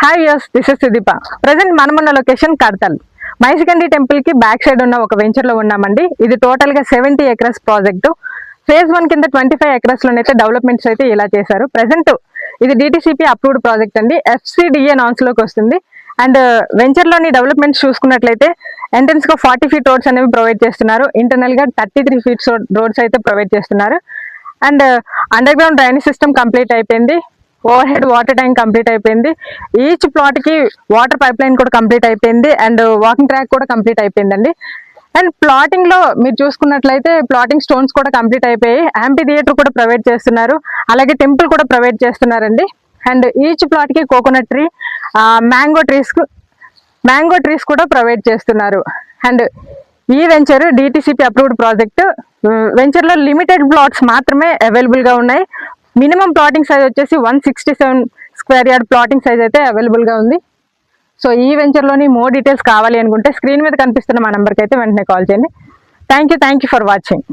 Hi yes, this is Sudeepa. Present మనమున్న location Kadthal. Maisigandi temple కి back side ఉన్న ఒక వెంచర్ లో ఉన్నామండి. ఇది టోటల్ గా 70 ఎకరస్ ప్రాజెక్టు. ఫేజ్ 1 కింద 25 ఎకరస్ లోనైతే డెవలప్మెంట్స్ అయితే ఇలా చేశారు. ప్రెసెంట్ ఇది డిటిసిపి అప్రూవ్డ్ ప్రాజెక్ట్ అండి. FCDA నాన్స్ లోకి వస్తుంది. అండ్ వెంచర్ లోని డెవలప్మెంట్స్ చూసుకున్నట్లయితే ఎంట్రన్స్ గా 40 ఫీట్ రోడ్స్ అనేవి ప్రొవైడ్ చేస్తున్నారు. ఇంటర్నల్ గా 33 ఫీట్స్ రోడ్స్ అయితే ప్రొవైడ్ చేస్తున్నారు. And under ground drainage system complete అయిపోయింది. Over head water tank complete అయిపోయింది. ఈచ్ ప్లాట్ కి వాటర్ పైప్ లైన్ కూడా కంప్లీట్ అయిపోయింది. అండ్ వాకింగ్ ట్రాక్ కూడా కంప్లీట్ అయిపోయిందండి. అండ్ ప్లాటింగ్ లో మీరు చూసుకున్నట్లయితే ప్లాటింగ్ స్టోన్స్ కూడా కంప్లీట్ అయిపోయి యాంపీ థియేటర్ కూడా ప్రొవైడ్ చేస్తున్నారు. అలాగే టెంపుల్ కూడా ప్రొవైడ్ చేస్తున్నారండి. అండ్ ఈచ్ ప్లాట్ కి కోకోనట్ ట్రీ, మ్యాంగో ట్రీస్ కూడా ప్రొవైడ్ చేస్తున్నారు. అండ్ ఈ venture DTCP approved project. Venture లో లిమిటెడ్ ప్లాట్స్ మాత్రమే అవైలబుల్ గా ఉన్నాయి. మినిమం ప్లాటింగ్ సైజ్ వచ్చేసి 167 స్క్వేర్ యార్డ్ ప్లాటింగ్ సైజ్ అయితే అవైలబుల్ గా ఉంది. సో ఈ వెంచర్ లోని మోర్ డీటెయిల్స్ కావాలి అనుకుంటే స్క్రీన్ మీద కనిపిస్తున్న మా నెంబర్కి అయితే వెంటనే కాల్ చేయండి. Thank you for watching.